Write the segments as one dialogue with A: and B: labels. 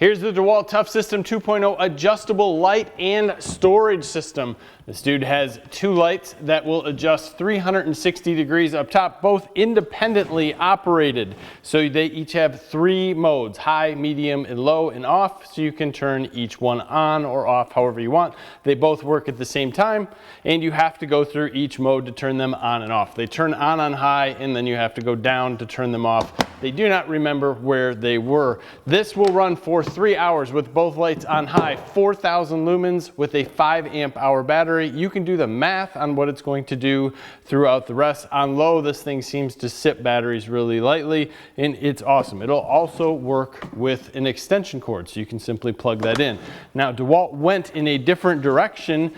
A: Here's the DEWALT Toughsystem 2.0 adjustable light and storage system. This dude has two lights that will adjust 360 degrees up top, both independently operated. So they each have three modes: high, medium, and low and off, so you can turn each one on or off however you want. They both work at the same time, and you have to go through each mode to turn them on and off. They turn on high, and then you have to go down to turn them off. They do not remember where they were. This will run for 3 hours with both lights on high, 4,000 lumens with a 5 amp hour battery. You can do the math on what it's going to do throughout the rest. On low, this thing seems to sip batteries really lightly, and it's awesome. It'll also work with an extension cord, so you can simply plug that in. Now, DEWALT went in a different direction,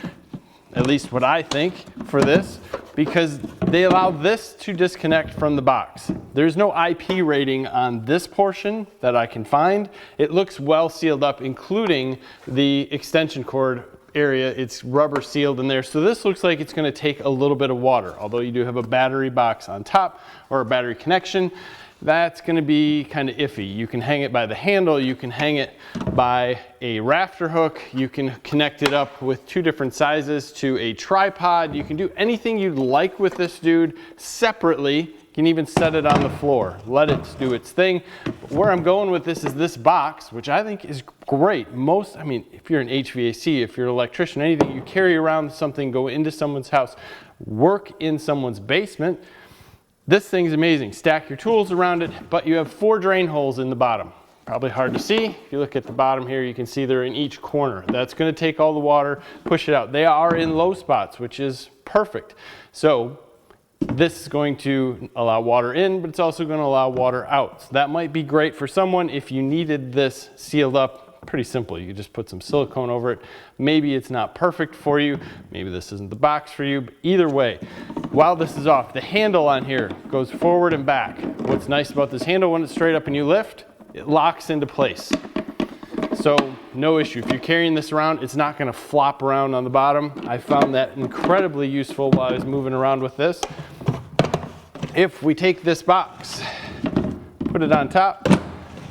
A: at least what I think, for this, because they allow this to disconnect from the box. There's no IP rating on this portion that I can find. It looks well sealed up, including the extension cord area. It's rubber sealed in there. So this looks like it's going to take a little bit of water, although you do have a battery box on top or a battery connection. That's going to be kind of iffy. You can hang it by the handle, you can hang it by a rafter hook, you can connect it up with two different sizes to a tripod. You can do anything you'd like with this dude separately. You can even set it on the floor, let it do its thing. But where I'm going with this is this box, which I think is great. I mean, if you're an HVAC, if you're an electrician, anything, you carry around something, go into someone's house, work in someone's basement. This thing's amazing. Stack your tools around it, but you have 4 drain holes in the bottom. Probably hard to see. If you look at the bottom here, you can see they're in each corner. That's going to take all the water, push it out. They are in low spots, which is perfect. So this is going to allow water in, but it's also going to allow water out. So that might be great for someone if you needed this sealed up. Pretty simple. You just put some silicone over it. Maybe it's not perfect for you. Maybe this isn't the box for you. But either way, while this is off, the handle on here goes forward and back. What's nice about this handle, when it's straight up and you lift, it locks into place. So no issue. If you're carrying this around, it's not going to flop around on the bottom. I found that incredibly useful while I was moving around with this. If we take this box, put it on top,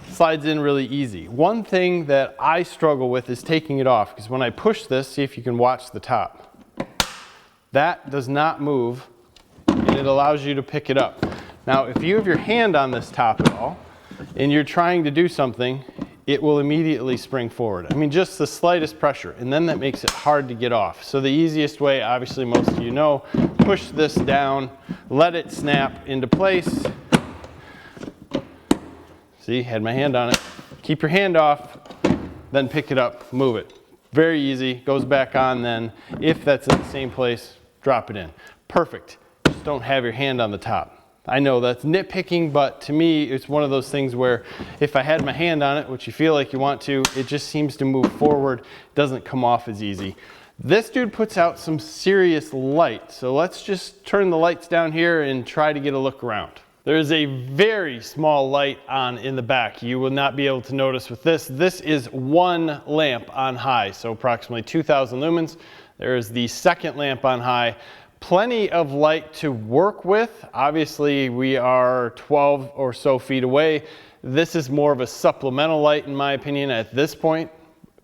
A: slides in really easy. One thing that I struggle with is taking it off, because when I push this, see if you can watch the top. That does not move, and it allows you to pick it up. Now, if you have your hand on this top at all, and you're trying to do something, it will immediately spring forward. I mean, just the slightest pressure, and then that makes it hard to get off. So the easiest way, obviously most of you know, push this down, let it snap into place. See, had my hand on it. Keep your hand off, then pick it up, move it. Very easy, goes back on then. If that's in the same place, drop it in. Perfect, just don't have your hand on the top. I know that's nitpicking, but to me, it's one of those things where if I had my hand on it, which you feel like you want to, it just seems to move forward, doesn't come off as easy. This dude puts out some serious light, so let's just turn the lights down here and try to get a look around. There's a very small light on in the back. You will not be able to notice with this. This is one lamp on high, so approximately 2,000 lumens. There is the second lamp on high. Plenty of light to work with. Obviously, we are 12 or so feet away. This is more of a supplemental light, in my opinion, at this point.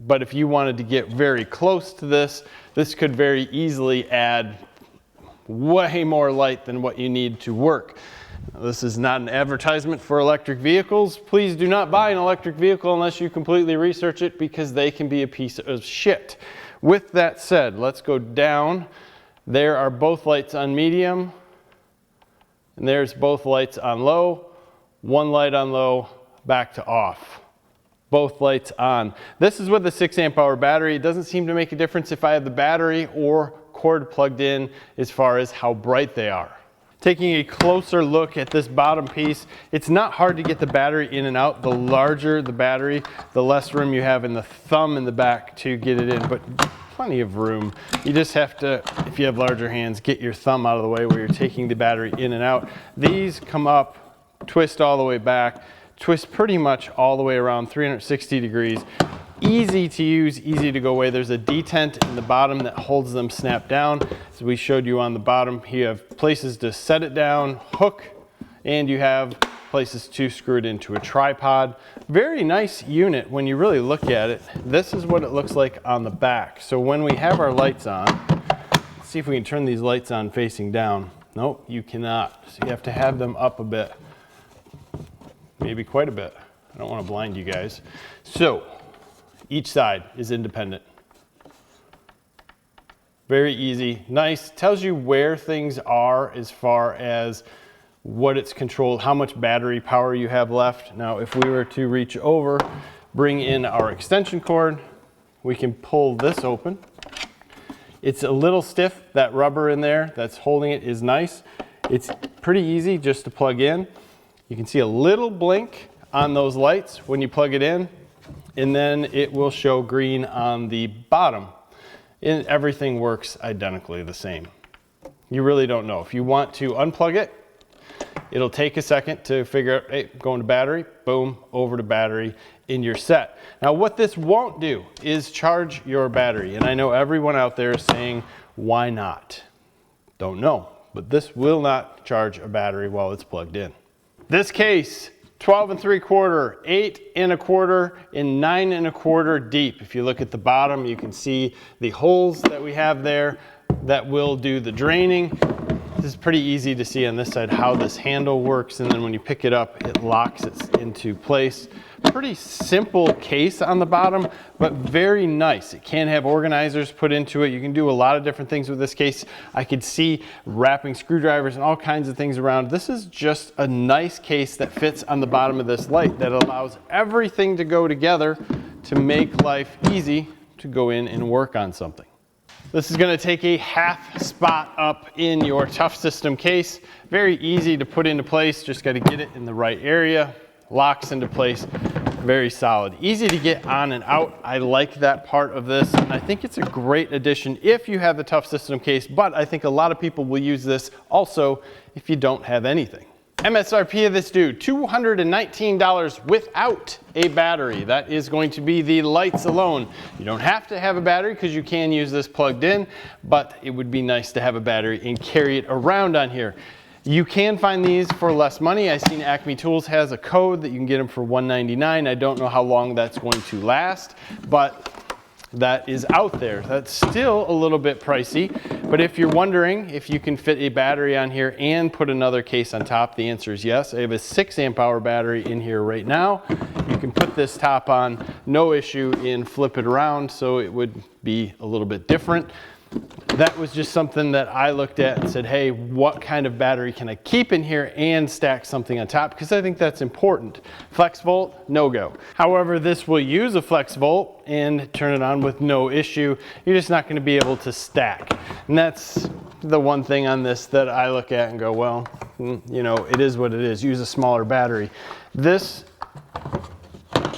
A: But if you wanted to get very close to this, this could very easily add way more light than what you need to work. This is not an advertisement for electric vehicles. Please do not buy an electric vehicle unless you completely research it, because they can be a piece of shit. With that said, let's go down. There are both lights on medium, and there's both lights on low. One light on low, back to off. Both lights on. This is with a 6 amp hour battery. It doesn't seem to make a difference if I have the battery or cord plugged in as far as how bright they are. Taking a closer look at this bottom piece, it's not hard to get the battery in and out. The larger the battery, the less room you have in the thumb in the back to get it in, but plenty of room. You just have to, if you have larger hands, get your thumb out of the way where you're taking the battery in and out. These come up, twist all the way back, twist pretty much all the way around 360 degrees. Easy to use, easy to go away. There's a detent in the bottom that holds them snap down. So we showed you on the bottom, you have places to set it down, hook, and you have Places to screw it into a tripod. Very nice unit when you really look at it. This is what it looks like on the back. So when we have our lights on, let's see if we can turn these lights on facing down. Nope, you cannot. So you have to have them up a bit, maybe quite a bit. I don't want to blind you guys. So each side is independent. Very easy, nice. Tells you where things are as far as what it's controlled, how much battery power you have left. Now, if we were to reach over, bring in our extension cord, we can pull this open. It's a little stiff, that rubber in there that's holding it is nice. It's pretty easy just to plug in. You can see a little blink on those lights when you plug it in, and then it will show green on the bottom. And everything works identically the same. You really don't know. If you want to unplug it, it'll take a second to figure out, hey, going to battery, boom, over to battery, and you're set. Now what this won't do is charge your battery. And I know everyone out there is saying, why not? Don't know, but this will not charge a battery while it's plugged in. This case, 12 3/4, 8 1/4, and 9 1/4 deep. If you look at the bottom, you can see the holes that we have there that will do the draining. This is pretty easy to see on this side how this handle works, and then when you pick it up, it locks it into place. Pretty simple case on the bottom, but very nice. It can have organizers put into it. You can do a lot of different things with this case. I could see wrapping screwdrivers and all kinds of things around. This is just a nice case that fits on the bottom of this light that allows everything to go together to make life easy to go in and work on something. This is going to take a half spot up in your Toughsystem case. Very easy to put into place, just got to get it in the right area. Locks into place, very solid. Easy to get on and out. I like that part of this, and I think it's a great addition if you have the Toughsystem case, but I think a lot of people will use this also if you don't have anything. MSRP of this dude, $219 without a battery. That is going to be the lights alone. You don't have to have a battery because you can use this plugged in, but it would be nice to have a battery and carry it around on here. You can find these for less money. I've seen Acme Tools has a code that you can get them for $199. I don't know how long that's going to last, but that is out there. That's still a little bit pricey, but if you're wondering if you can fit a battery on here and put another case on top, the answer is yes. I have a 6 amp hour battery in here right now. You can put this top on, no issue, and flip it around so it would be a little bit different. That was just something that I looked at and said, hey, what kind of battery can I keep in here and stack something on top? Because I think that's important. FLEXVOLT, no go. However, this will use a FLEXVOLT and turn it on with no issue. You're just not going to be able to stack. And that's the one thing on this that I look at and go, well, you know, it is what it is. Use a smaller battery. This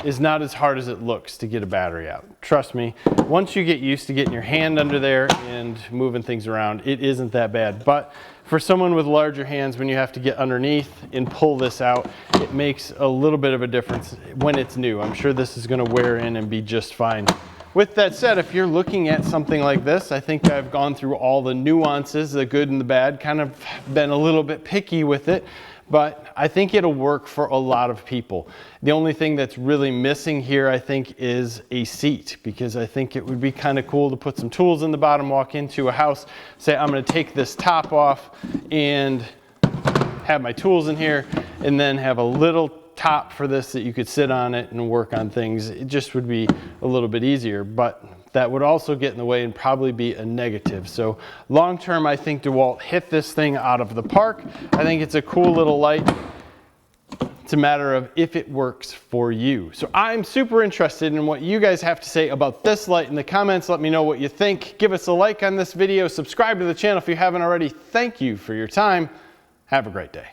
A: is not as hard as it looks to get a battery out. Trust me, once you get used to getting your hand under there and moving things around, it isn't that bad. But for someone with larger hands, when you have to get underneath and pull this out, it makes a little bit of a difference when it's new. I'm sure this is going to wear in and be just fine. With that said, if you're looking at something like this, I think I've gone through all the nuances, the good and the bad, kind of been a little bit picky with it. But I think it'll work for a lot of people. The only thing that's really missing here, I think, is a seat, because I think it would be kind of cool to put some tools in the bottom, walk into a house, say, I'm going to take this top off and have my tools in here, and then have a little top for this that you could sit on it and work on things. It just would be a little bit easier, but that would also get in the way and probably be a negative. So long term, I think DEWALT hit this thing out of the park. I think it's a cool little light. It's a matter of if it works for you. So I'm super interested in what you guys have to say about this light in the comments. Let me know what you think. Give us a like on this video. Subscribe to the channel if you haven't already. Thank you for your time. Have a great day.